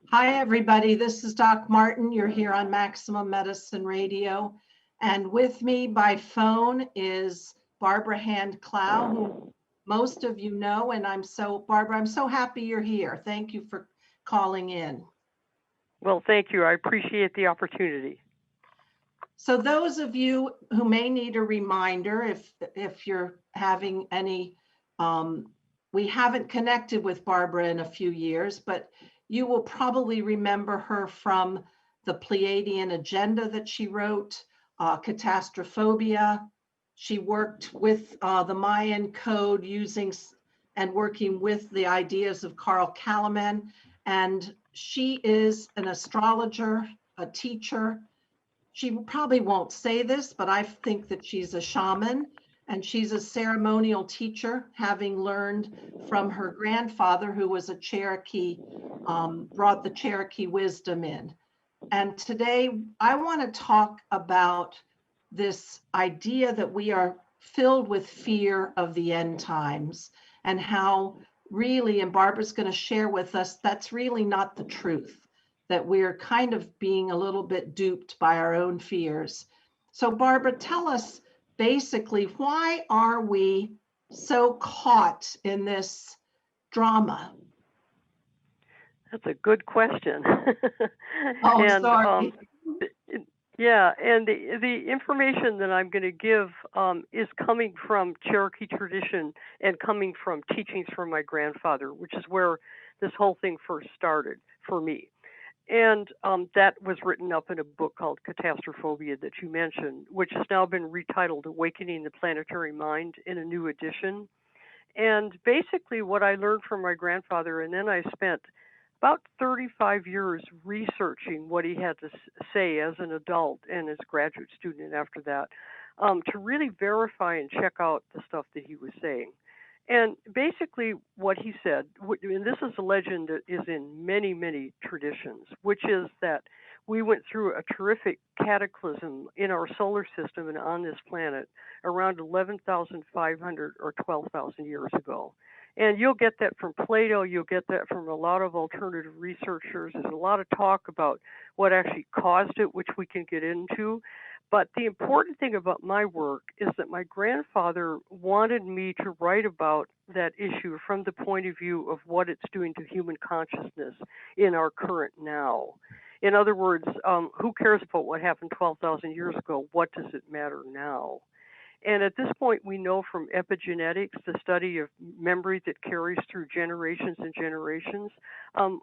Hi, everybody. This is Doc Martin. You're here on Maximum Medicine Radio. And with me by phone is Barbara Hand Clow, who most of you know. And Barbara, I'm so happy you're here. Thank you for calling in. Well, thank you. I appreciate the opportunity. So those of you who may need a reminder, if you're having any, we haven't connected with Barbara in a few years, but you will probably remember her from the Pleiadian agenda that she wrote, Catastrophobia. She worked with the Mayan code and working with the ideas of Carl Kalaman. And she is an astrologer, a teacher. She probably won't say this, but I think that she's a shaman. And she's a ceremonial teacher, having learned from her grandfather, who was a Cherokee, brought the Cherokee wisdom in. And today I want to talk about this idea that we are filled with fear of the end times, and how really, and Barbara's going to share with us, that's really not the truth, that we're kind of being a little bit duped by our own fears. So Barbara, tell us, basically, why are we so caught in this drama? That's a good question. Oh, and, sorry. Yeah, and the information that I'm going to give is coming from Cherokee tradition and coming from teachings from my grandfather, which is where this whole thing first started for me. And that was written up in a book called Catastrophobia that you mentioned, which has now been retitled Awakening the Planetary Mind in a new edition. And basically what I learned from my grandfather, and then I spent about 35 years researching what he had to say as an adult and as a graduate student after that, to really verify and check out the stuff that he was saying. And basically what he said, and this is a legend that is in many, many traditions, which is that we went through a terrific cataclysm in our solar system and on this planet around 11,500 or 12,000 years ago. And you'll get that from Plato, you'll get that from a lot of alternative researchers. There's a lot of talk about what actually caused it, which we can get into. But the important thing about my work is that my grandfather wanted me to write about that issue from the point of view of what it's doing to human consciousness in our current now. In other words, who cares about what happened 12,000 years ago? What does it matter now? And at this point, we know from epigenetics, the study of memory that carries through generations and generations,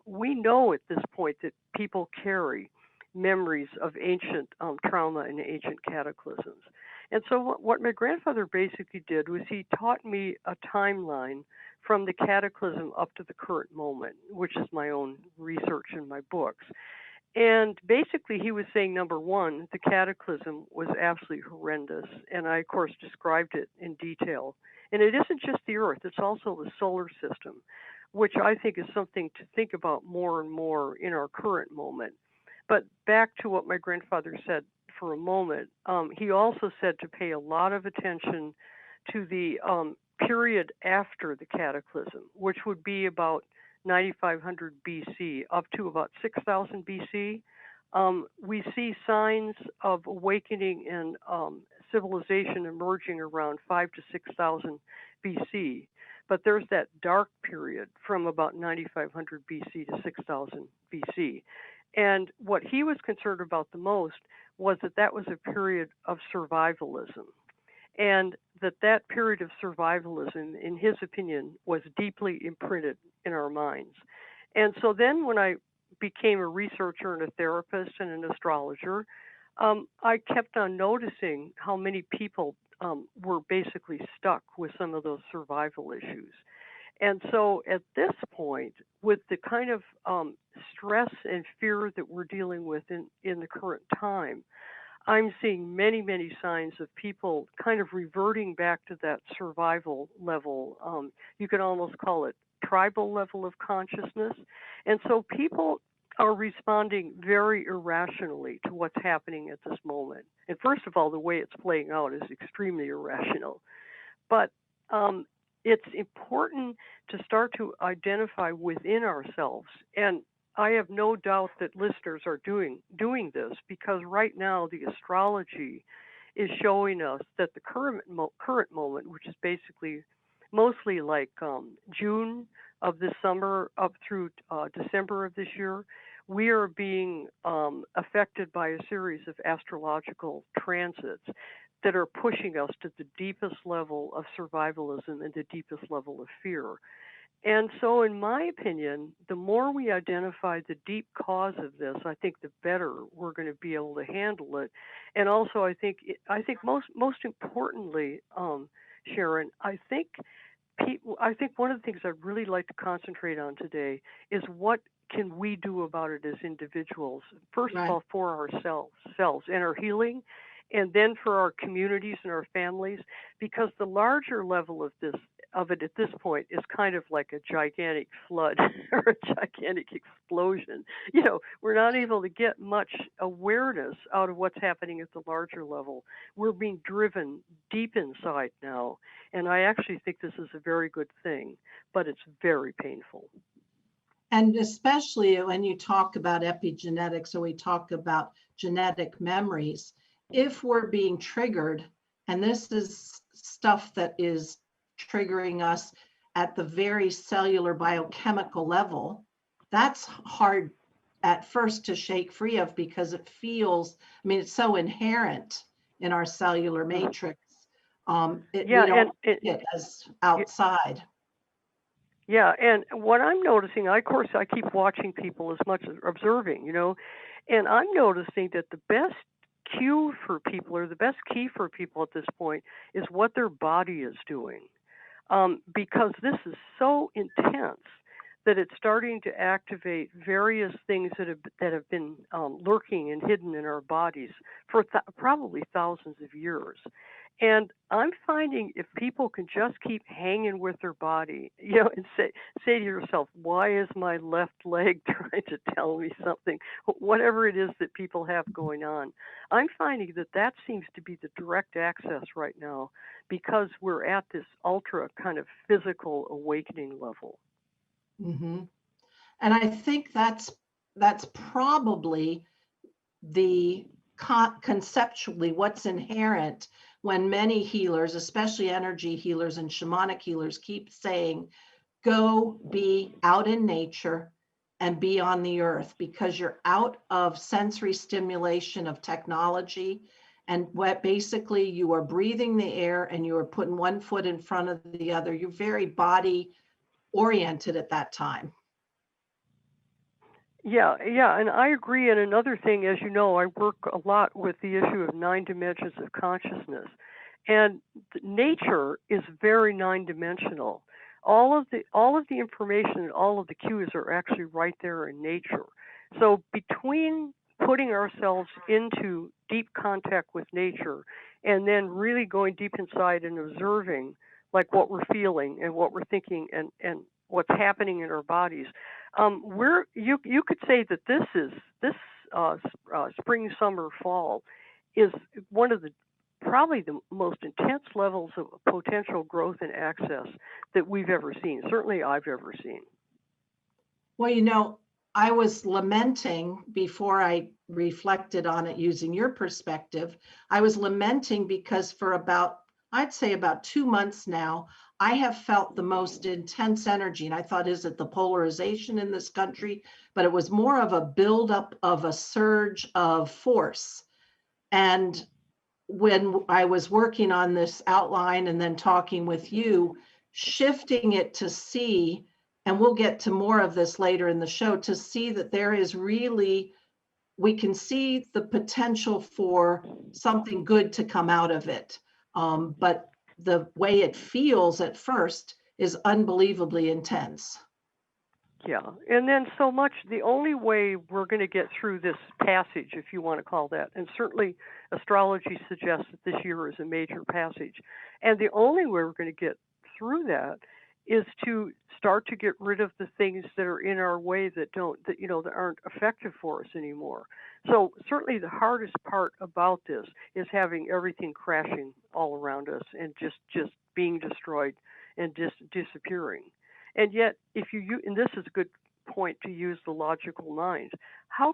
we know at this point that people carry memories of ancient trauma and ancient cataclysms. And so what my grandfather basically did was he taught me a timeline from the cataclysm up to the current moment, which is my own research in my books. And basically he was saying, number one, the cataclysm was absolutely horrendous. And I, of course, described it in detail. And it isn't just the Earth, it's also the solar system, which I think is something to think about more and more in our current moment. But back to what my grandfather said for a moment, he also said to pay a lot of attention to the period after the cataclysm, which would be about 9,500 BC up to about 6,000 BC. We see signs of awakening and civilization emerging around 5,000 to 6,000 BC. But there's that dark period from about 9,500 BC to 6,000 BC. And what he was concerned about the most was that that was a period of survivalism. And that period of survivalism, in his opinion, was deeply imprinted in our minds. And so then when I became a researcher and a therapist and an astrologer, I kept on noticing how many people were basically stuck with some of those survival issues. And so at this point, with the kind of stress and fear that we're dealing with in the current time, I'm seeing many, many signs of people kind of reverting back to that survival level. You could almost call it tribal level of consciousness. And so people are responding very irrationally to what's happening at this moment. And first of all, the way it's playing out is extremely irrational. But it's important to start to identify within ourselves. And I have no doubt that listeners are doing this, because right now the astrology is showing us that the current moment, which is basically mostly like June of this summer up through December of this year, we are being affected by a series of astrological transits that are pushing us to the deepest level of survivalism and the deepest level of fear. And so, in my opinion, the more we identify the deep cause of this, I think the better we're going to be able to handle it. And also, I think most importantly, Sharon, I think one of the things I'd really like to concentrate on today is what can we do about it as individuals. First of all, for ourselves and our healing, and then for our communities and our families, because the larger level of it at this point is kind of like a gigantic flood or a gigantic explosion. We're not able to get much awareness out of what's happening at the larger level. We're being driven deep inside now, and I actually think this is a very good thing, but it's very painful. And especially when you talk about epigenetics, or we talk about genetic memories, if we're being triggered, and this is stuff that is triggering us at the very cellular biochemical level, that's hard at first to shake free of, because it feels, it's so inherent in our cellular matrix. We don't see it as outside. Yeah, and what I'm noticing, of course, I keep watching people as much as observing, and I'm noticing that the best cue for people, or the best key for people at this point, is what their body is doing. Because this is so intense that it's starting to activate various things that have been lurking and hidden in our bodies for probably thousands of years. And I'm finding if people can just keep hanging with their body, and say to yourself, why is my left leg trying to tell me something? Whatever it is that people have going on. I'm finding that seems to be the direct access right now, because we're at this ultra kind of physical awakening level. Mm-hmm. And I think that's probably the conceptually what's inherent when many healers, especially energy healers and shamanic healers, keep saying, go be out in nature and be on the earth, because you're out of sensory stimulation of technology. And what basically you are breathing the air and you are putting one foot in front of the other. You're very body oriented at that time. Yeah, and I agree. And another thing, as you know, I work a lot with the issue of 9 dimensions of consciousness, and nature is very 9-dimensional. All of the information and all of the cues are actually right there in nature. So between putting ourselves into deep contact with nature and then really going deep inside and observing, like, what we're feeling and what we're thinking and what's happening in our bodies, you could say that this spring, summer, fall is one of probably the most intense levels of potential growth and access that we've ever seen. Certainly I've ever seen. Well, I was lamenting before I reflected on it using your perspective. I was lamenting because for I'd say about 2 months now, I have felt the most intense energy. And I thought, is it the polarization in this country? But it was more of a buildup of a surge of force. And when I was working on this outline and then talking with you, shifting it to see, and we'll get to more of this later in the show, to see that there is really, we can see the potential for something good to come out of it. But the way it feels at first is unbelievably intense. Yeah, and then so much, the only way we're going to get through this passage, if you want to call that, and certainly astrology suggests that this year is a major passage. And the only way we're going to get through that is to start to get rid of the things that are in our way that that aren't effective for us anymore. So certainly the hardest part about this is having everything crashing all around us and just being destroyed and just disappearing. And yet, if and this is a good point to use the logical mind. How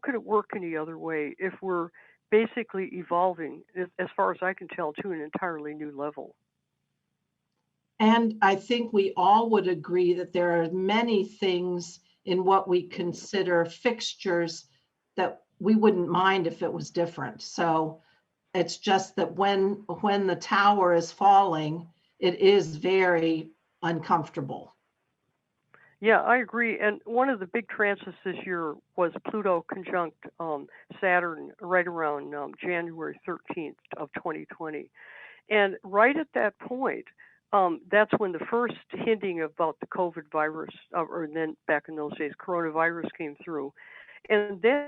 could it work any other way if we're basically evolving, as far as I can tell, to an entirely new level? And I think we all would agree that there are many things in what we consider fixtures that we wouldn't mind if it was different. So it's just that when the tower is falling, it is very uncomfortable. Yeah, I agree. And one of the big transits this year was Pluto conjunct Saturn right around January 13th of 2020. And right at that point, that's when the first hinting about the COVID virus, or then back in those days, coronavirus came through. And then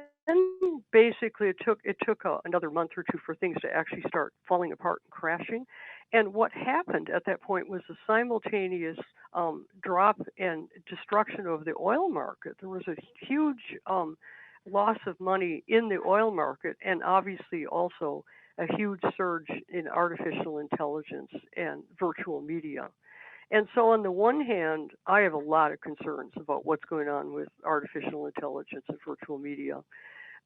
basically it took another month or two for things to actually start falling apart and crashing. And what happened at that point was a simultaneous drop and destruction of the oil market. There was a huge loss of money in the oil market, and obviously also a huge surge in artificial intelligence and virtual media. And so, on the one hand, I have a lot of concerns about what's going on with artificial intelligence and virtual media.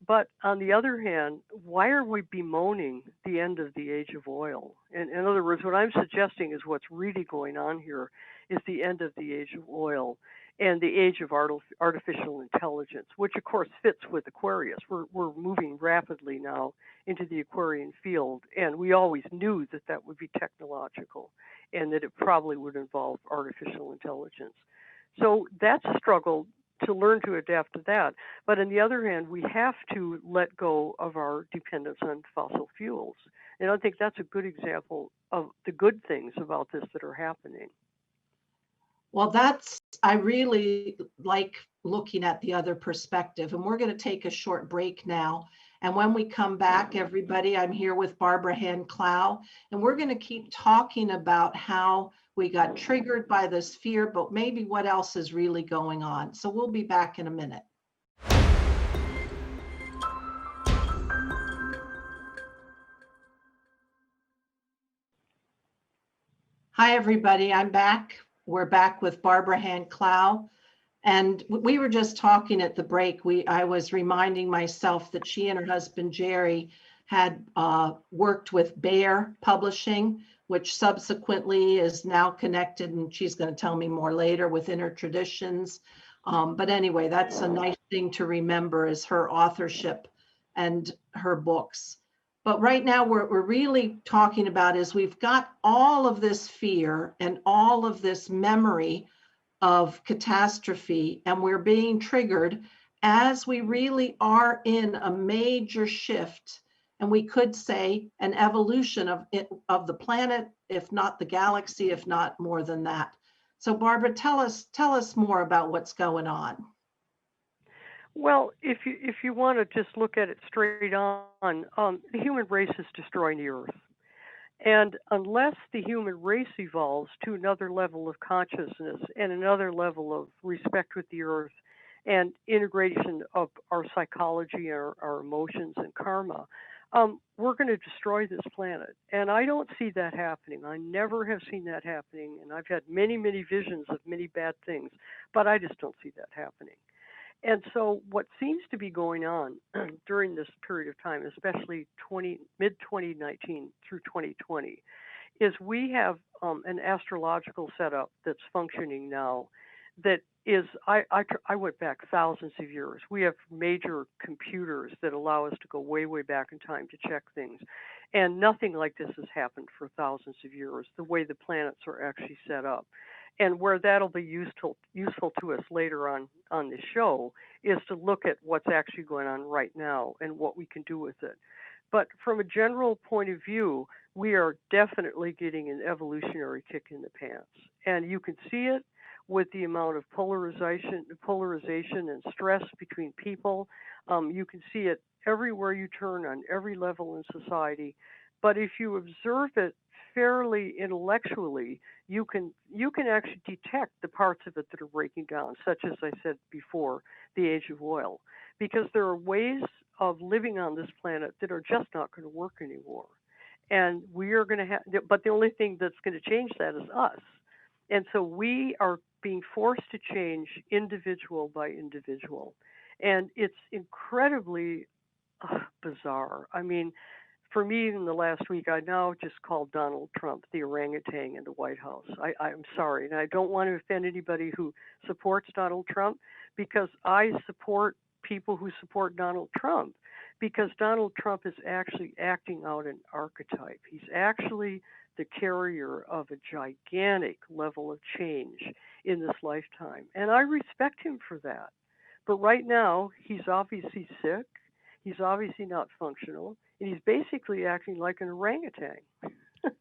But on the other hand, why are we bemoaning the end of the age of oil? In other words, what I'm suggesting is what's really going on here is the end of the age of oil and the age of artificial intelligence, which of course fits with Aquarius. We're moving rapidly now into the Aquarian field, and we always knew that that would be technological and that it probably would involve artificial intelligence. So that's a struggle to learn to adapt to that. But on the other hand, we have to let go of our dependence on fossil fuels. And I think that's a good example of the good things about this that are happening. Well, I really like looking at the other perspective. And we're going to take a short break now. And when we come back, everybody, I'm here with Barbara Hand Clow, and we're going to keep talking about how we got triggered by this fear, but maybe what else is really going on. So we'll be back in a minute. Hi, everybody. I'm back. We're back with Barbara Hand Clow. And we were just talking at the break. I was reminding myself that she and her husband, Jerry, had worked with Bear Publishing, which subsequently is now connected, and she's going to tell me more later, with Inner Traditions. But anyway, that's a nice thing to remember, is her authorship and her books. But right now, we're really talking about is we've got all of this fear and all of this memory of catastrophe, and we're being triggered as we really are in a major shift, and we could say an evolution of the planet, if not the galaxy, if not more than that. So Barbara, tell us more about what's going on. Well, if you want to just look at it straight on, the human race is destroying the Earth. And unless the human race evolves to another level of consciousness and another level of respect with the earth and integration of our psychology, our emotions, and karma, we're going to destroy this planet. And I don't see that happening. I never have seen that happening. And I've had many, many visions of many bad things, but I just don't see that happening. And so what seems to be going on during this period of time, especially mid-2019 through 2020, is we have an astrological setup that's functioning now that is, I went back thousands of years. We have major computers that allow us to go way, way back in time to check things. And nothing like this has happened for thousands of years, the way the planets are actually set up. And where that'll be useful to us later on this show is to look at what's actually going on right now and what we can do with it. But from a general point of view, we are definitely getting an evolutionary kick in the pants. And you can see it with the amount of polarization and stress between people. You can see it everywhere you turn on every level in society. But if you observe it fairly intellectually, you can actually detect the parts of it that are breaking down, such as I said before, the age of oil, because there are ways of living on this planet that are just not going to work anymore. And we are going to have, but the only thing that's going to change that is us. And so we are being forced to change individual by individual. And it's incredibly bizarre. I mean, for me, in the last week, I now just called Donald Trump the orangutan in the White House. I'm sorry, and I don't want to offend anybody who supports Donald Trump, because I support people who support Donald Trump, because Donald Trump is actually acting out an archetype. He's actually the carrier of a gigantic level of change in this lifetime, and I respect him for that. But right now, he's obviously sick. He's obviously not functional, and he's basically acting like an orangutan. Just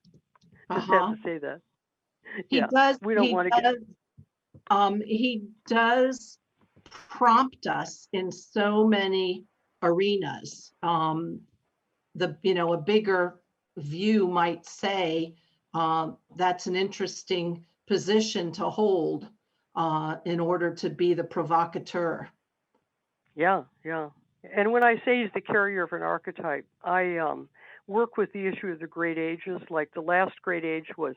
have Uh-huh. to say that. He Yeah, does, we don't want to get. he does prompt us in so many arenas. A bigger view might say that's an interesting position to hold in order to be the provocateur. Yeah, yeah. And when I say he's the carrier of an archetype, I work with the issue of the great ages. Like the last great age was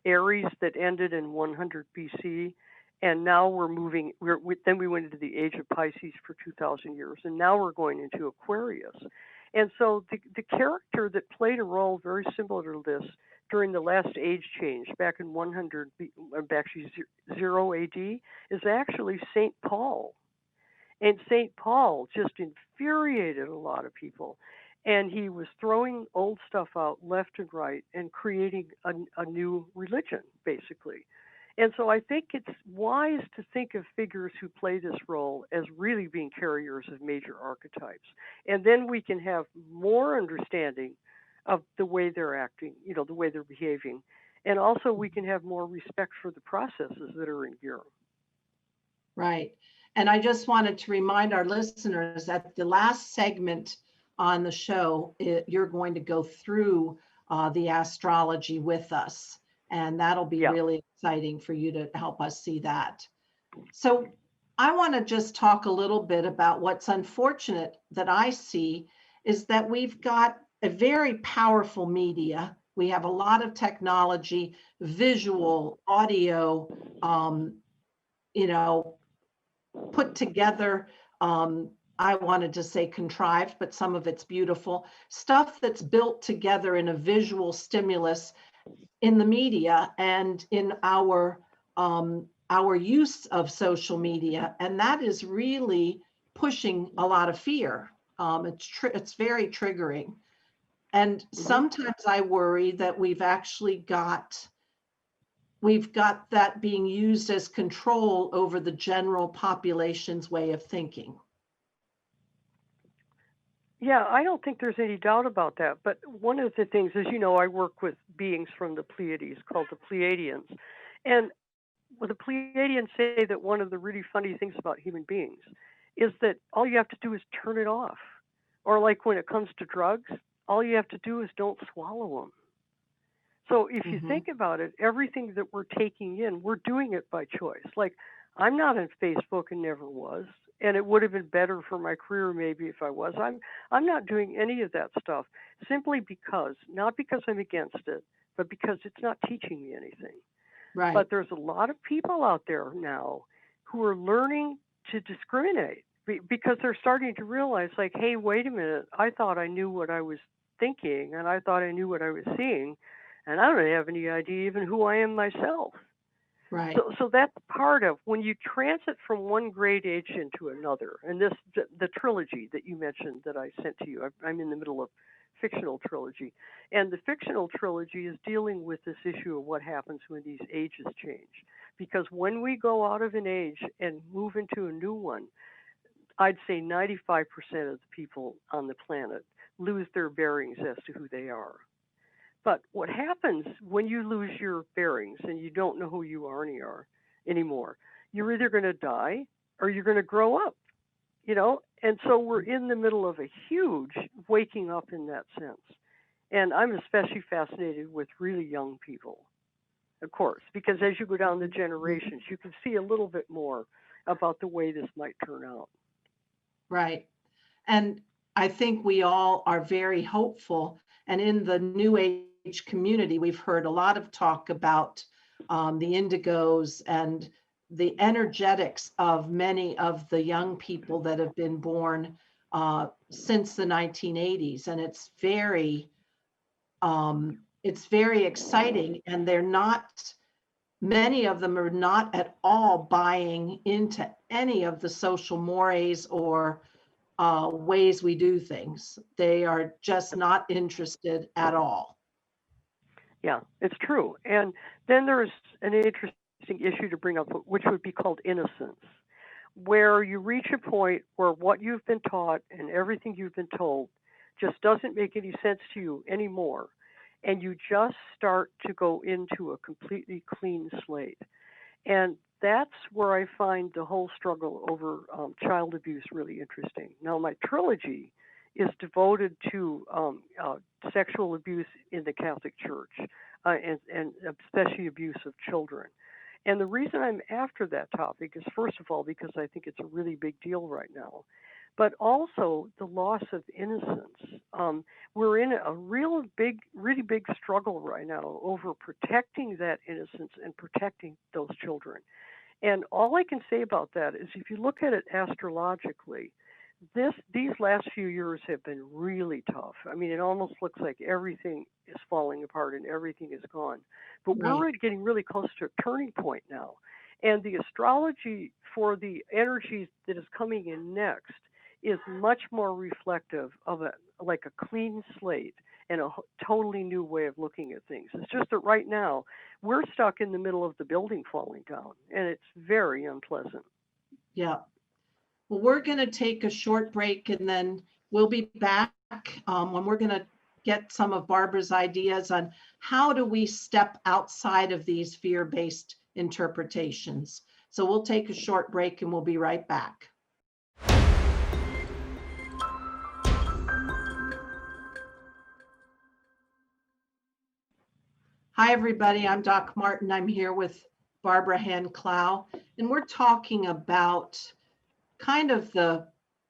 Aries, that ended in 100 BC, and now we're moving. Then we went into the age of Pisces for 2,000 years, and now we're going into Aquarius. And so the character that played a role very similar to this during the last age change back in 100, actually 0 AD, is actually Saint Paul. And St. Paul just infuriated a lot of people. And he was throwing old stuff out left and right and creating a new religion, basically. And so I think it's wise to think of figures who play this role as really being carriers of major archetypes. And then we can have more understanding of the way they're acting, the way they're behaving. And also we can have more respect for the processes that are in gear. Right. And I just wanted to remind our listeners that the last segment on the show, you're going to go through the astrology with us. And that'll be really exciting for you to help us see that. So I want to just talk a little bit about what's unfortunate that I see is that we've got a very powerful media. We have a lot of technology, visual, audio, put together. I wanted to say contrived, but some of it's beautiful stuff that's built together in a visual stimulus in the media and in our use of social media, and that is really pushing a lot of fear. It's very triggering, and sometimes I worry that we've got that being used as control over the general population's way of thinking. Yeah, I don't think there's any doubt about that. But one of the things is, I work with beings from the Pleiades called the Pleiadians. And the Pleiadians say that one of the really funny things about human beings is that all you have to do is turn it off. Or like when it comes to drugs, all you have to do is don't swallow them. So if you think about it, everything that we're taking in, we're doing it by choice. Like, I'm not on Facebook and never was, and it would have been better for my career maybe if I was. I'm not doing any of that stuff simply because, not because I'm against it, but because it's not teaching me anything. Right. But there's a lot of people out there now who are learning to discriminate because they're starting to realize, like, hey, wait a minute, I thought I knew what I was thinking, and I thought I knew what I was seeing, and I don't have any idea even who I am myself. Right. So that's part of when you transit from one great age into another. And the trilogy that you mentioned that I sent to you, I'm in the middle of fictional trilogy. And the fictional trilogy is dealing with this issue of what happens when these ages change. Because when we go out of an age and move into a new one, I'd say 95% of the people on the planet lose their bearings as to who they are. But what happens when you lose your bearings and you don't know who you are anymore, you're either going to die or you're going to grow up. you know? And so we're in the middle of a huge waking up in that sense. And I'm especially fascinated with really young people, of course, because as you go down the generations, you can see a little bit more about the way this might turn out. Right. And I think we all are very hopeful. And in the New Age community, we've heard a lot of talk about the indigos and the energetics of many of the young people that have been born since the 1980s. And it's very exciting. And they're not, many of them are not at all buying into any of the social mores or ways we do things. They are just not interested at all. Yeah, it's true. And then there's an interesting issue to bring up, which would be called innocence, where you reach a point where what you've been taught and everything you've been told just doesn't make any sense to you anymore. And you just start to go into a completely clean slate. And that's where I find the whole struggle over child abuse really interesting. Now, my trilogy is devoted to sexual abuse in the Catholic Church and especially abuse of children. And the reason I'm after that topic is, first of all, because I think it's a really big deal right now, but also the loss of innocence. We're in a really big struggle right now over protecting that innocence and protecting those children. And all I can say about that is if you look at it astrologically, these last few years have been really tough. I mean, it almost looks like everything is falling apart and everything is gone. But Right. we're getting really close to a turning point now. And the astrology for the energies that is coming in next is much more reflective of like a clean slate and a totally new way of looking at things. It's just that right now we're stuck in the middle of the building falling down, and it's very unpleasant. Yeah. Well, we're going to take a short break and then we'll be back when we're going to get some of Barbara's ideas on how do we step outside of these fear-based interpretations. So we'll take a short break and we'll be right back. Hi, everybody. I'm Doc Martin. I'm here with Barbara Clow, and we're talking about kind of the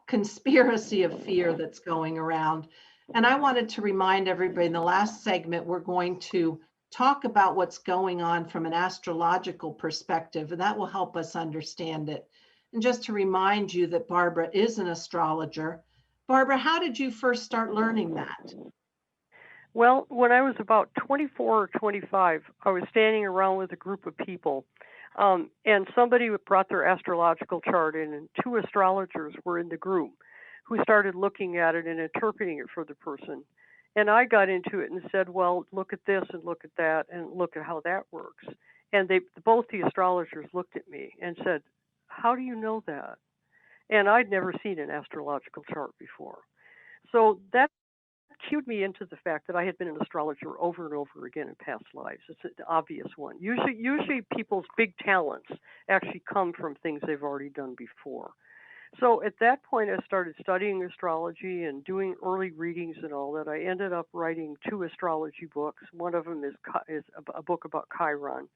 conspiracy of fear that's going around. And I wanted to remind everybody in the last segment, we're going to talk about what's going on from an astrological perspective, and that will help us understand it. And just to remind you that Barbara is an astrologer. Barbara, how did you first start learning that? Well, when I was about 24 or 25, I was standing around with a group of people, and somebody brought their astrological chart in, and two astrologers were in the group who started looking at it and interpreting it for the person. And I got into it and said, well, look at this and look at that and look at how that works. And both the astrologers looked at me and said, how do you know that? And I'd never seen an astrological chart before. So that cued me into the fact that I had been an astrologer over and over again in past lives. It's an obvious one. Usually people's big talents actually come from things they've already done before. So at that point, I started studying astrology and doing early readings and all that. I ended up writing two astrology books. One of them is a book about Chiron,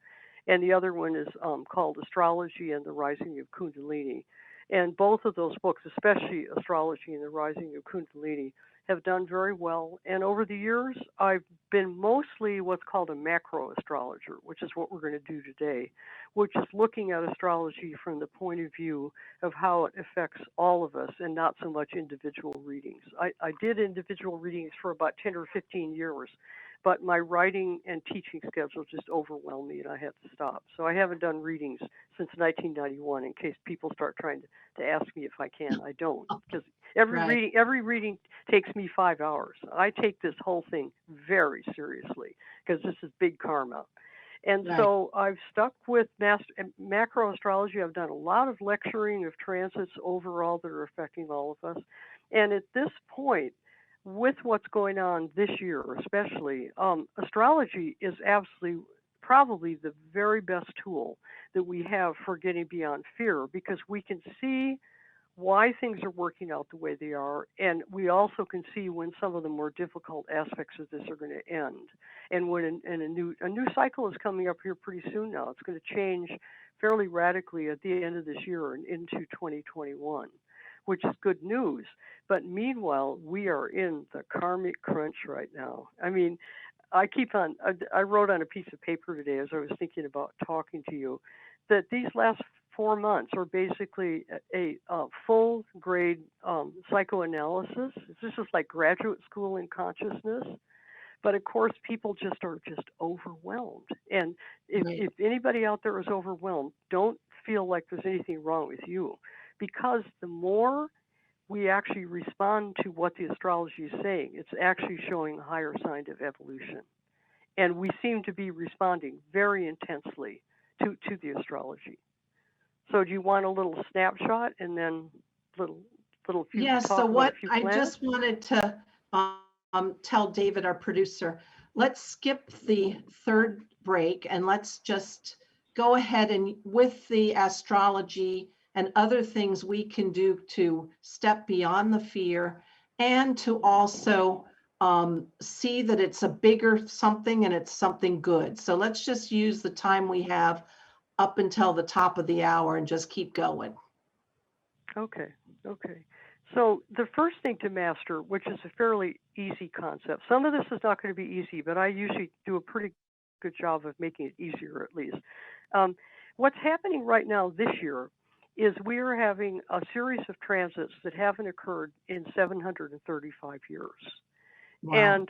and the other one is called Astrology and the Rising of Kundalini. And both of those books, especially Astrology and the Rising of Kundalini, have done very well. And over the years, I've been mostly what's called a macro astrologer, which is what we're going to do today, which is looking at astrology from the point of view of how it affects all of us and not so much individual readings. I did individual readings for about 10 or 15 years, but my writing and teaching schedule just overwhelmed me and I had to stop. So I haven't done readings since 1991 in case people start trying to ask me if I can. I don't, because every reading takes me 5 hours. I take this whole thing very seriously because this is big karma. And so I've stuck with macro astrology. I've done a lot of lecturing of transits overall that are affecting all of us. And at this point, with what's going on this year especially, astrology is absolutely probably the very best tool that we have for getting beyond fear, because we can see why things are working out the way they are, and we also can see when some of the more difficult aspects of this are going to end, and when a new cycle is coming up here pretty soon now. It's going to change fairly radically at the end of this year and into 2021, which is good news. But meanwhile, we are in the karmic crunch right now. I mean, I wrote on a piece of paper today as I was thinking about talking to you that these last 4 months are basically a full grade psychoanalysis. This is like graduate school in consciousness. But of course, people are just overwhelmed. And if anybody out there is overwhelmed, don't feel like there's anything wrong with you, because the more we actually respond to what the astrology is saying, it's actually showing a higher sign of evolution. And we seem to be responding very intensely to the astrology. So do you want a little snapshot and then little few Yes, talk so about what a few I planets? just wanted to tell David, our producer, let's skip the third break and let's just go ahead and with the astrology and other things we can do to step beyond the fear and to also see that it's a bigger something and it's something good. So let's just use the time we have up until the top of the hour and just keep going. Okay. So the first thing to master, which is a fairly easy concept, some of this is not going to be easy, but I usually do a pretty good job of making it easier at least. What's happening right now this year is we are having a series of transits that haven't occurred in 735 years. Wow. And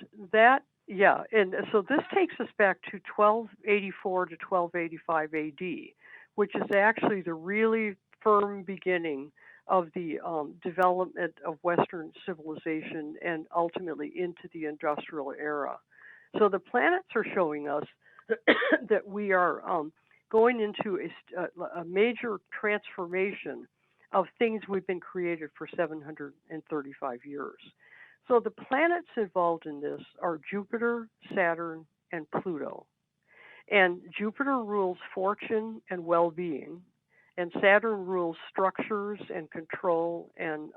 so this takes us back to 1284 to 1285 AD, which is actually the really firm beginning of the development of Western civilization and ultimately into the industrial era. So the planets are showing us that we are going into a major transformation of things we've been created for 735 years. So the planets involved in this are Jupiter, Saturn, and Pluto. And Jupiter rules fortune and well-being, and Saturn rules structures and control and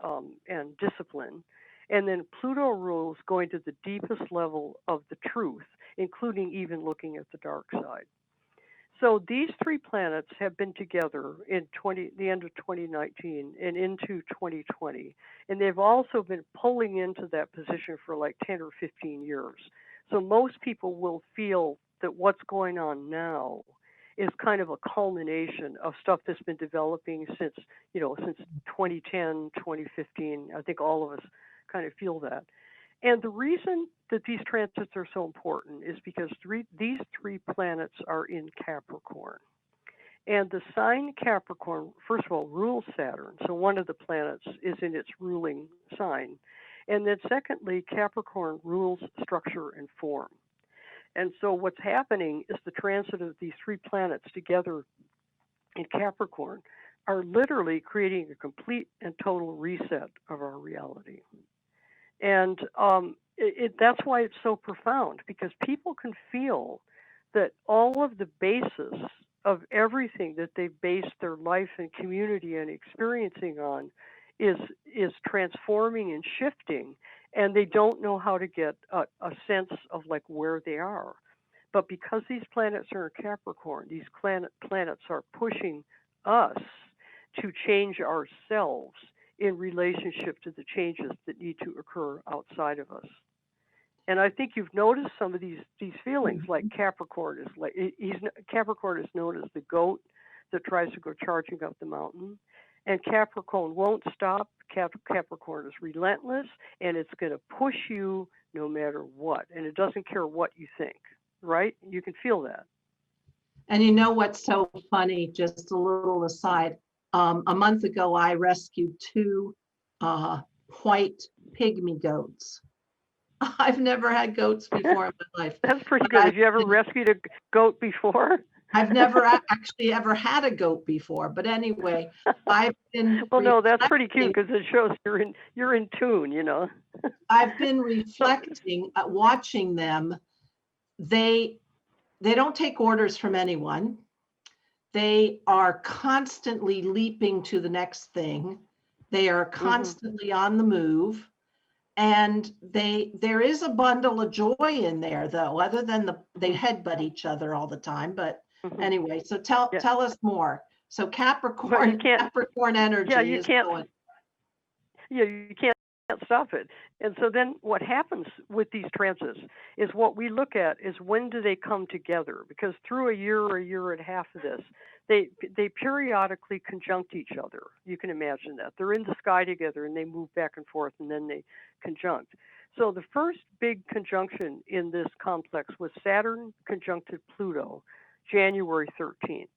discipline. And then Pluto rules going to the deepest level of the truth, including even looking at the dark side. So these three planets have been together in the end of 2019 and into 2020. And they've also been pulling into that position for like 10 or 15 years. So most people will feel that what's going on now is kind of a culmination of stuff that's been developing since 2010, 2015. I think all of us kind of feel that. And the reason that these transits are so important is because these three planets are in Capricorn. And the sign Capricorn, first of all, rules Saturn. So one of the planets is in its ruling sign. And then secondly, Capricorn rules structure and form. And so what's happening is the transit of these three planets together in Capricorn are literally creating a complete and total reset of our reality. And that's why it's so profound, because people can feel that all of the basis of everything that they've based their life and community and experiencing on is transforming and shifting, and they don't know how to get a sense of like where they are. But because these planets are in Capricorn, these planets are pushing us to change ourselves in relationship to the changes that need to occur outside of us. And I think you've noticed some of these feelings, like Capricorn is known as the goat that tries to go charging up the mountain. And Capricorn won't stop. Capricorn is relentless, and it's going to push you no matter what. And it doesn't care what you think, right? You can feel that. And you know what's so funny, just a little aside, a month ago, I rescued two white pygmy goats. I've never had goats before in my life. That's pretty good. Have you ever rescued a goat before? I've never actually ever had a goat before, but anyway, I've been. Well, no, that's pretty cute because it shows you're in tune, you know. I've been reflecting, watching them. They don't take orders from anyone. They are constantly leaping to the next thing. They are Hmm. constantly on the move. And there is a bundle of joy in there, though, other than they Hmm. headbutt each other all the time. But Hmm. anyway, so tell Yeah. us more. So But you can't. Capricorn Yeah, energy you is can't. going. Yeah, you can't stop it. And so then what happens with these transits is what we look at is when do they come together? Because through a year or a year and a half of this, they periodically conjunct each other. You can imagine that. They're in the sky together and they move back and forth and then they conjunct. So the first big conjunction in this complex was Saturn conjuncted Pluto, January 13th.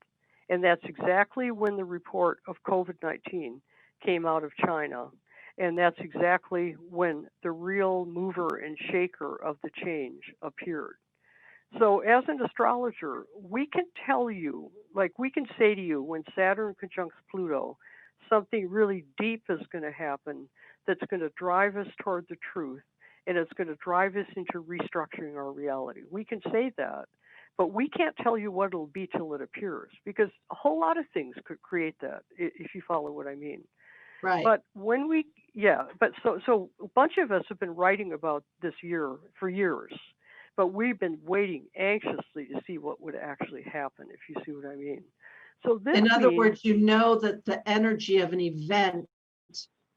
And that's exactly when the report of COVID-19 came out of China, and that's exactly when the real mover and shaker of the change appeared. So, as an astrologer, we can tell you, like we can say to you, when Saturn conjuncts Pluto, something really deep is going to happen that's going to drive us toward the truth, and it's going to drive us into restructuring our reality. We can say that, but we can't tell you what it'll be till it appears, because a whole lot of things could create that, if you follow what I mean. Right. But when we, yeah, but so a bunch of us have been writing about this year for years, but we've been waiting anxiously to see what would actually happen, if you see what I mean. So this In other means, words, you know that the energy of an event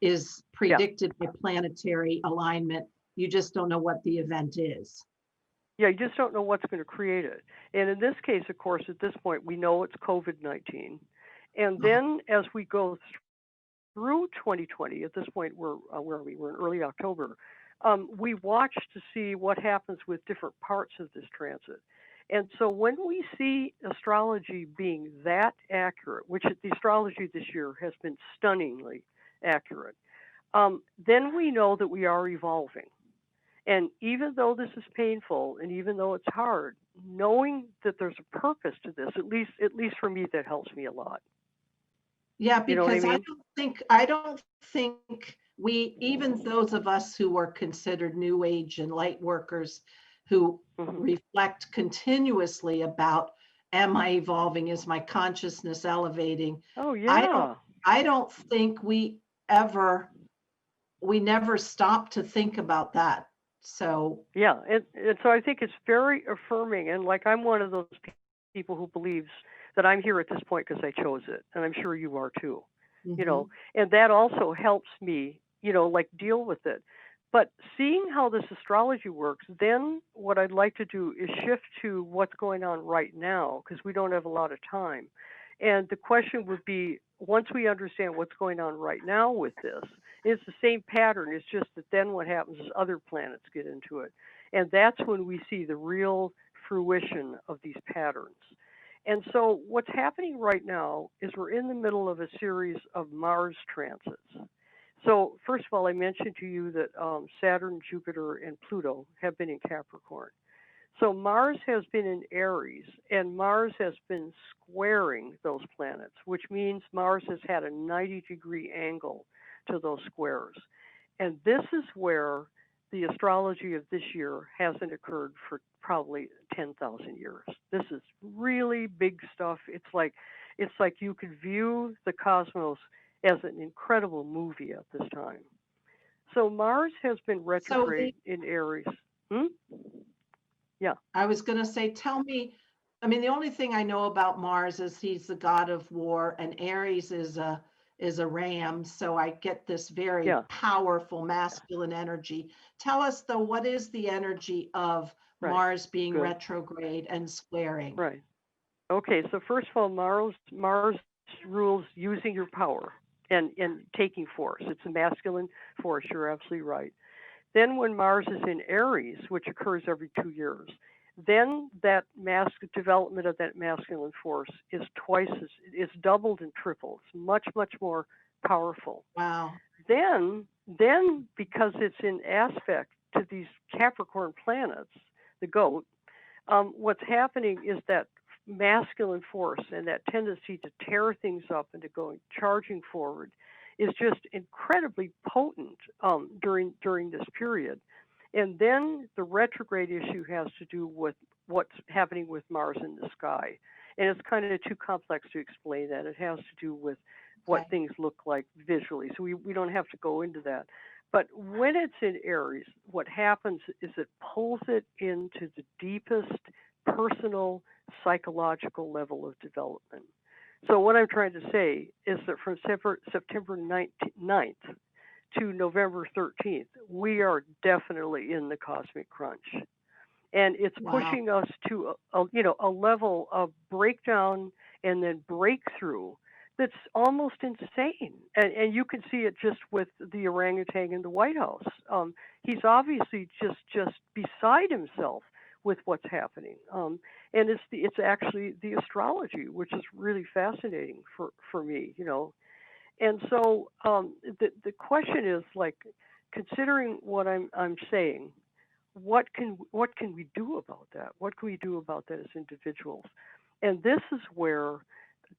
is yeah, predicted by planetary alignment. You just don't know what the event is. yeah, you just don't know what's going to create it. And in this case, of course, at this point, we know it's COVID-19. And Uh-huh. then as we go through 2020, at this point, where are we? We're in early October. We watch to see what happens with different parts of this transit. And so when we see astrology being that accurate, which the astrology this year has been stunningly accurate, then we know that we are evolving. And even though this is painful and even though it's hard, knowing that there's a purpose to this, at least for me, that helps me a lot. Yeah, You know what I because mean? I don't think we, even those of us who are considered new age and light workers who Hmm. reflect continuously about, am I evolving? Is my consciousness elevating? Oh I don't yeah. I don't think ever we never stop to think about that. So Yeah, and so I think it's very affirming, and like I'm one of those people who believes that I'm here at this point because I chose it, and I'm sure you are too. You know, mhm. and that also helps me, like deal with it. But seeing how this astrology works, then what I'd like to do is shift to what's going on right now because we don't have a lot of time. And the question would be, once we understand what's going on right now with this, it's the same pattern. It's just that then what happens is other planets get into it. And that's when we see the real fruition of these patterns. And so what's happening right now is we're in the middle of a series of Mars transits. So first of all, I mentioned to you that Saturn, Jupiter, and Pluto have been in Capricorn. So Mars has been in Aries, and Mars has been squaring those planets, which means Mars has had a 90-degree angle to those squares. And this is where the astrology of this year hasn't occurred for probably 10,000 years. This is really big stuff. It's like you could view the cosmos as an incredible movie at this time. So Mars has been So retrograde in Aries. Hmm? Yeah. I was going to say, tell me, I mean, the only thing I know about Mars is he's the god of war, and Aries is a ram, so I get this very Yeah. powerful masculine energy. Tell us though, what is the energy of Right. Mars being Good. retrograde and squaring? Right. Okay. So first of all, Mars rules using your power and taking force. It's a masculine force. You're absolutely right. Then when Mars is in Aries, which occurs every 2 years, then that development of that masculine force is it's doubled and tripled. It's much, much more powerful. Wow. Then because it's in aspect to these Capricorn planets, the goat, what's happening is that masculine force and that tendency to tear things up and to go charging forward is just incredibly potent during this period. And then the retrograde issue has to do with what's happening with Mars in the sky. And it's kind of too complex to explain that. It has to do with what Okay. things look like visually. So we don't have to go into that. But when it's in Aries, what happens is it pulls it into the deepest personal psychological level of development. So what I'm trying to say is that from September 9th to November 13th, we are definitely in the cosmic crunch. And it's Wow. pushing us to a level of breakdown and then breakthrough that's almost insane. And you can see it just with the orangutan in the White House. He's obviously just beside himself with what's happening. And it's actually the astrology, which is really fascinating for me. And so the question is, like, considering what I'm saying, what can we do about that? What can we do about that as individuals? And this is where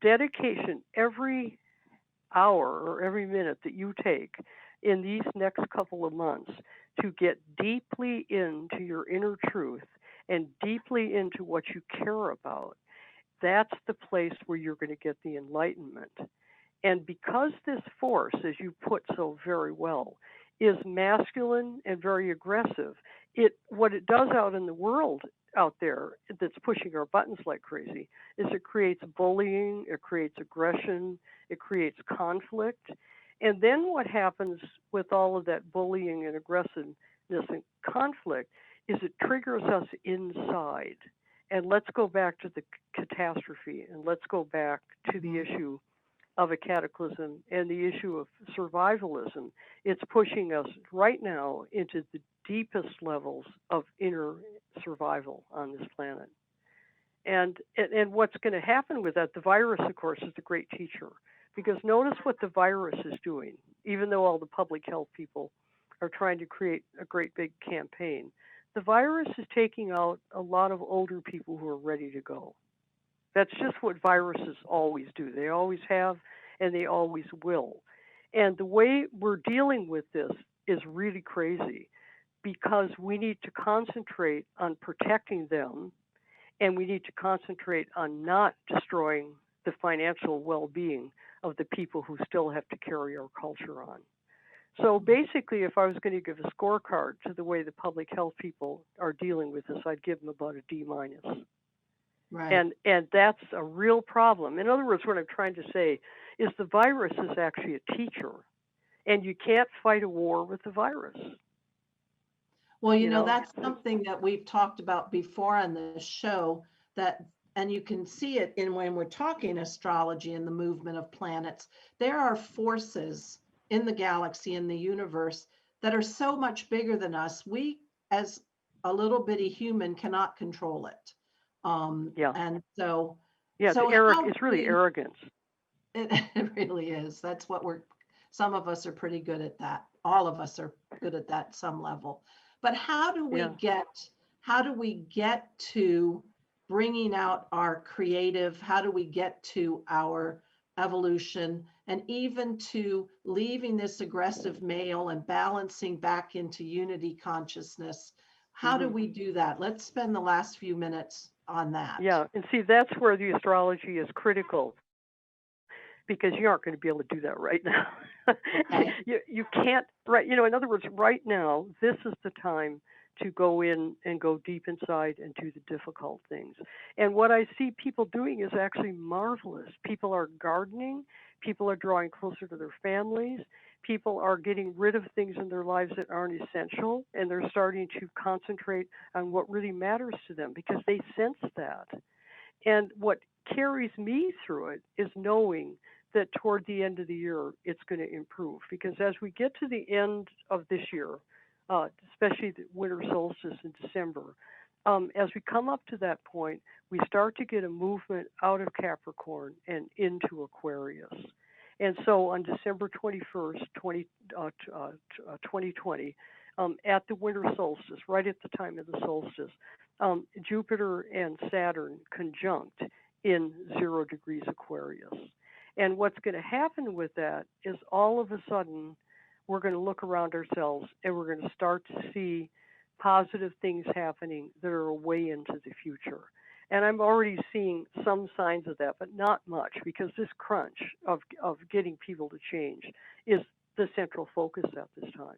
dedication, every hour or every minute that you take in these next couple of months to get deeply into your inner truth and deeply into what you care about, that's the place where you're going to get the enlightenment. And because this force, as you put so very well, is masculine and very aggressive, what it does out in the world out there that's pushing our buttons like crazy is it creates bullying, it creates aggression, it creates conflict. And then what happens with all of that bullying and aggressiveness and conflict is it triggers us inside. And let's go back to the catastrophe, and let's go back to the issue of a cataclysm and the issue of survivalism. It's pushing us right now into the deepest levels of inner survival on this planet. And what's going to happen with that, the virus, of course, is the great teacher. Because notice what the virus is doing, even though all the public health people are trying to create a great big campaign. The virus is taking out a lot of older people who are ready to go. That's just what viruses always do. They always have, and they always will. And the way we're dealing with this is really crazy because we need to concentrate on protecting them, and we need to concentrate on not destroying the financial well-being of the people who still have to carry our culture on. So basically, if I was going to give a scorecard to the way the public health people are dealing with this, I'd give them about a D minus. Right. And that's a real problem. In other words, what I'm trying to say is the virus is actually a teacher, and you can't fight a war with the virus. Well, that's something that we've talked about before on the show, and you can see it in when we're talking astrology and the movement of planets. There are forces in the galaxy, in the universe, that are so much bigger than us. We, as a little bitty human, cannot control it. Yeah. And so, Yeah, it's really arrogance. It really is. That's what some of us are pretty good at that. All of us are good at that some level. But how do we get to bringing out our creative? How do we get to our evolution, and even to leaving this aggressive male and balancing back into unity consciousness? How do we do that? Let's spend the last few minutes on that. Yeah, and see, that's where the astrology is critical, because you aren't going to be able to do that right now. Okay. You can't, right? In other words, right now, this is the time to go in and go deep inside and do the difficult things. And what I see people doing is actually marvelous. People are gardening, people are drawing closer to their families, people are getting rid of things in their lives that aren't essential, and they're starting to concentrate on what really matters to them because they sense that. And what carries me through it is knowing that toward the end of the year, it's going to improve. Because as we get to the end of this year, especially the winter solstice in December, as we come up to that point, we start to get a movement out of Capricorn and into Aquarius. And so on December 21st, 2020, at the winter solstice, right at the time of the solstice, Jupiter and Saturn conjunct in 0 degrees Aquarius. And what's going to happen with that is all of a sudden we're going to look around ourselves and we're going to start to see positive things happening that are way into the future. And I'm already seeing some signs of that, but not much, because this crunch of getting people to change is the central focus at this time.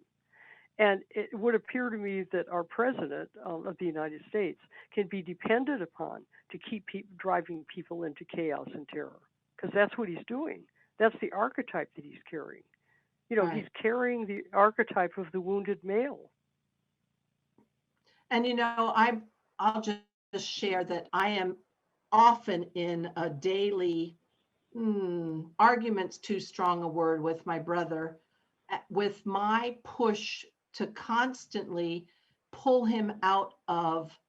And it would appear to me that our president of the United States can be depended upon to keep driving people into chaos and terror, because that's what he's doing. That's the archetype that he's carrying. You know, he's Right. carrying the archetype of the wounded male. And I'll just share that I am often in a daily argument's too strong a word with my brother, with my push to constantly pull him out of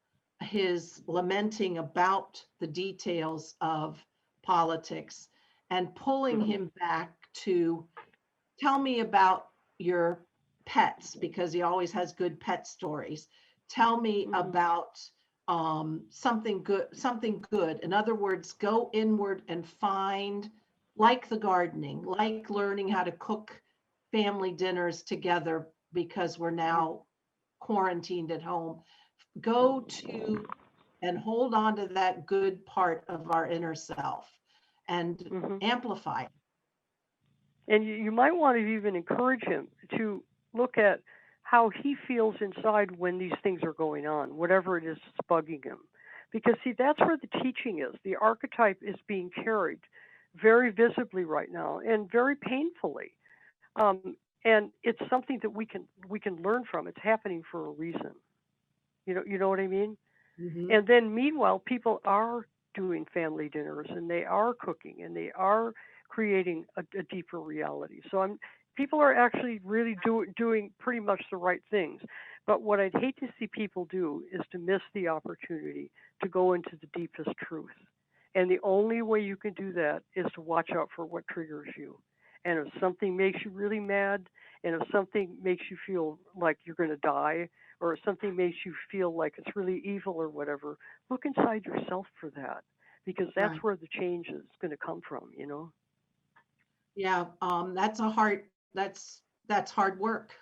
his lamenting about the details of politics and pulling Hmm. him back to tell me about your pets, because he always has good pet stories. Tell me Hmm. about something good, something good. In other words, go inward and find, like the gardening, like learning how to cook family dinners together because we're now quarantined at home. Go to and hold on to that good part of our inner self and Hmm. amplify it. And you might want to even encourage him to look at how he feels inside when these things are going on, whatever it is that's bugging him. Because, see, that's where the teaching is. The archetype is being carried very visibly right now and very painfully. And it's something that we can learn from. It's happening for a reason. You know what I mean? Mhm. And then meanwhile, people are doing family dinners and they are cooking and they are creating a deeper reality. So people are actually really doing pretty much the right things. But what I'd hate to see people do is to miss the opportunity to go into the deepest truth. And the only way you can do that is to watch out for what triggers you. And if something makes you really mad, and if something makes you feel like you're going to die, or if something makes you feel like it's really evil or whatever, look inside yourself for that, because that's Right. where the change is going to come from. Yeah, that's hard work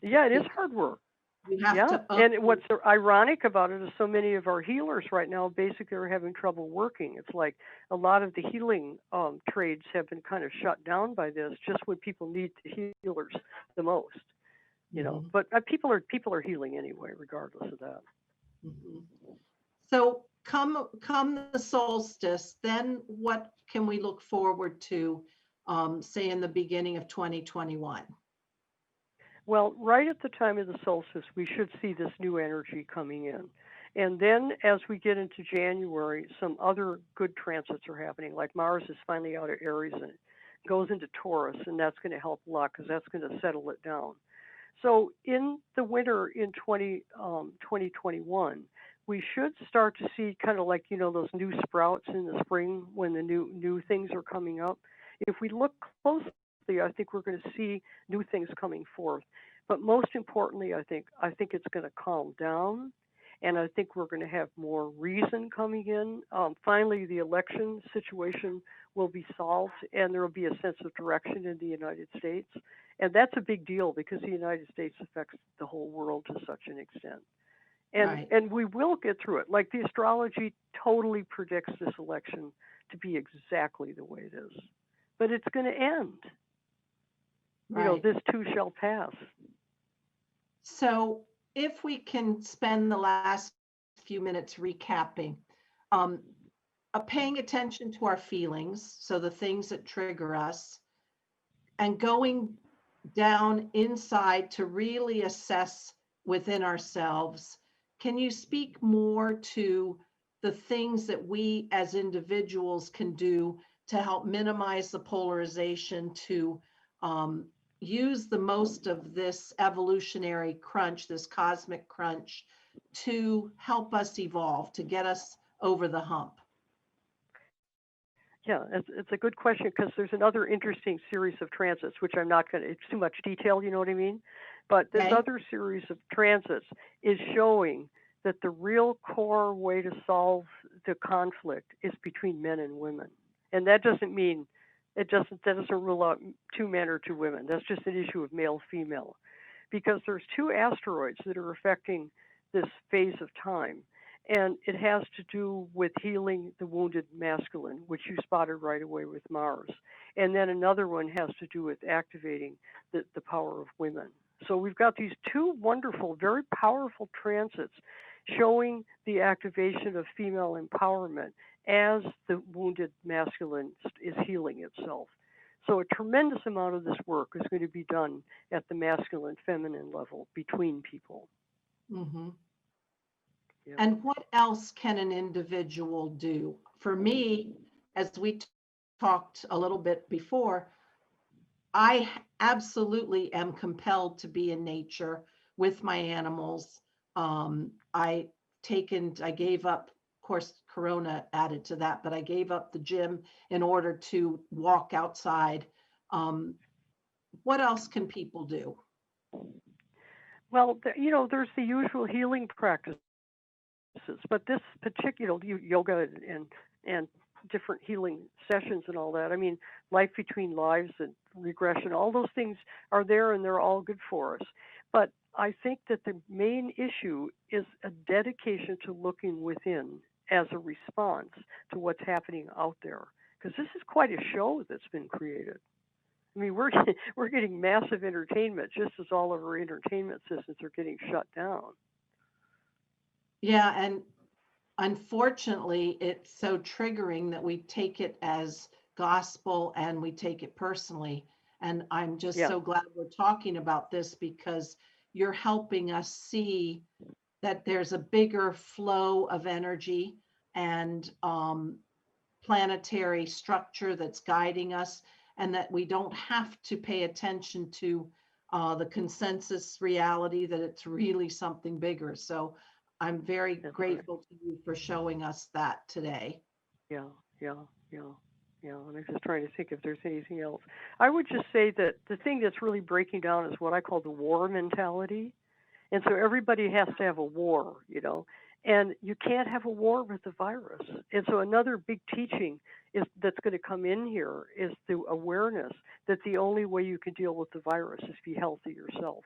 Yeah, it is because hard work. you have Yeah. to And own. what's ironic about it is so many of our healers right now basically are having trouble working. It's like a lot of the healing trades have been kind of shut down by this, just when people need the healers the most. Mhm, But people are healing anyway, regardless of that. mhm. So come the solstice, then what can we look forward to, say in the beginning of 2021? Well, right at the time of the solstice, we should see this new energy coming in. And then as we get into January, some other good transits are happening. Like Mars is finally out of Aries and it goes into Taurus, and that's going to help a lot because that's going to settle it down. So in the winter in 2021, we should start to see kind of like, those new sprouts in the spring when the new things are coming up. If we look closely, I think we're going to see new things coming forth. But most importantly, I think it's going to calm down, and I think we're going to have more reason coming in. Finally, the election situation will be solved, and there will be a sense of direction in the United States. And that's a big deal because the United States affects the whole world to such an extent. And Right, and we will get through it. Like the astrology totally predicts this election to be exactly the way it is. But it's going to end. right. This too shall pass. So if we can spend the last few minutes recapping, um, paying attention to our feelings, so the things that trigger us, and going down inside to really assess within ourselves. Can you speak more to the things that we as individuals can do to help minimize the polarization, to um, use the most of this evolutionary crunch, this cosmic crunch, to help us evolve, to get us over the hump? Yeah, it's a good question because there's another interesting series of transits, which I'm not going to, it's too much detail, you know what I mean? But this Okay. other series of transits is showing that the real core way to solve the conflict is between men and women. And that doesn't mean, that doesn't rule out two men or two women. That's just an issue of male female. Because there's two asteroids that are affecting this phase of time. And it has to do with healing the wounded masculine, which you spotted right away with Mars. And then another one has to do with activating the power of women. So we've got these two wonderful, very powerful transits showing the activation of female empowerment as the wounded masculine is healing itself. So a tremendous amount of this work is going to be done at the masculine feminine level between people. Mm-hmm. Yeah. And what else can an individual do? For me, as we talked a little bit before, I absolutely am compelled to be in nature with my animals. I gave up, of course, Corona added to that, but I gave up the gym in order to walk outside. What else can people do? Well, there's the usual healing practices, but this particular yoga and different healing sessions and all that. I mean, life between lives and regression, all those things are there and they're all good for us. But I think that the main issue is a dedication to looking within as a response to what's happening out there. Because this is quite a show that's been created. I mean, we're getting massive entertainment just as all of our entertainment systems are getting shut down. Yeah, and unfortunately, it's so triggering that we take it as gospel and we take it personally. And I'm just so glad we're talking about this because you're helping us see that there's a bigger flow of energy and planetary structure that's guiding us, and that we don't have to pay attention to the consensus reality, that it's really something bigger. So I'm very grateful to you for showing us that today. Yeah. And I'm just trying to think if there's anything else. I would just say that the thing that's really breaking down is what I call the war mentality. And so everybody has to have a war, and you can't have a war with the virus. And so another big teaching that's going to come in here is the awareness that the only way you can deal with the virus is be healthy yourself.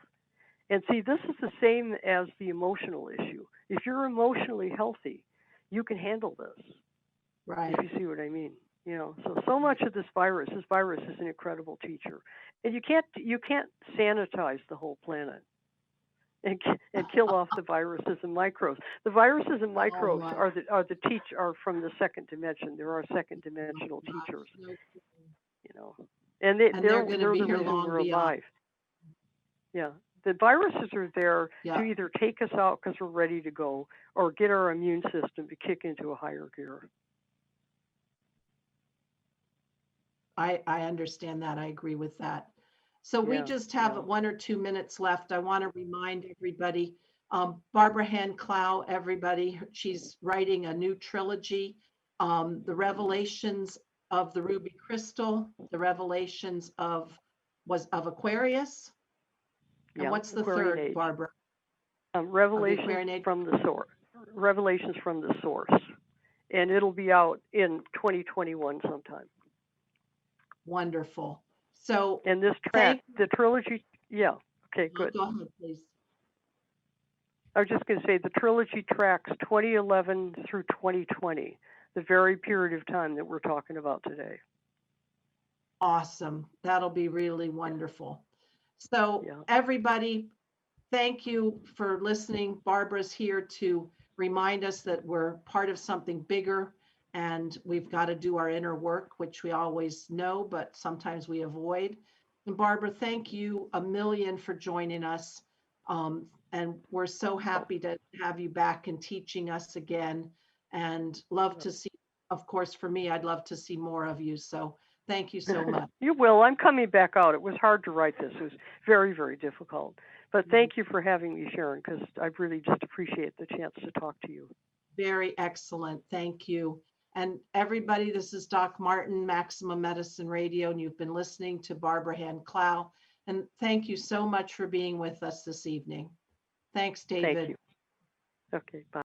And see, this is the same as the emotional issue. If you're emotionally healthy, you can handle this. Right. If you see what I mean. So much of this virus is an incredible teacher. And you can't sanitize the whole planet and kill off the viruses and microbes. The viruses and microbes are from the second dimension. There are second dimensional teachers. And they're going to be the here reason long we're beyond. alive. Yeah. The viruses are there to either take us out because we're ready to go or get our immune system to kick into a higher gear. I understand that. I agree with that. So we just have 1 or 2 minutes left. I want to remind everybody, Barbara Hand Clow, everybody, she's writing a new trilogy, the revelations of the ruby crystal, the revelations of Aquarius. And what's the third, Age. Barbara? Revelations from the source. Revelations from the source. And it'll be out in 2021 sometime. Wonderful. So, and this track, the trilogy, okay, good. Go ahead, please. I was just going to say the trilogy tracks 2011 through 2020, the very period of time that we're talking about today. Awesome. That'll be really wonderful. So everybody, thank you for listening. Barbara's here to remind us that we're part of something bigger and we've got to do our inner work, which we always know, but sometimes we avoid. And Barbara, thank you a million for joining us. And we're so happy to have you back and teaching us again, and love to see, of course, for me, I'd love to see more of you. So thank you so much. You will. I'm coming back out. It was hard to write this. It was very, very difficult. But thank you for having me, Sharon, because I really just appreciate the chance to talk to you. Very excellent. Thank you. And everybody, this is Doc Martin, Maximum Medicine Radio, and you've been listening to Barbara Hand Clow. And thank you so much for being with us this evening. Thanks, David. Thank you. Okay, bye.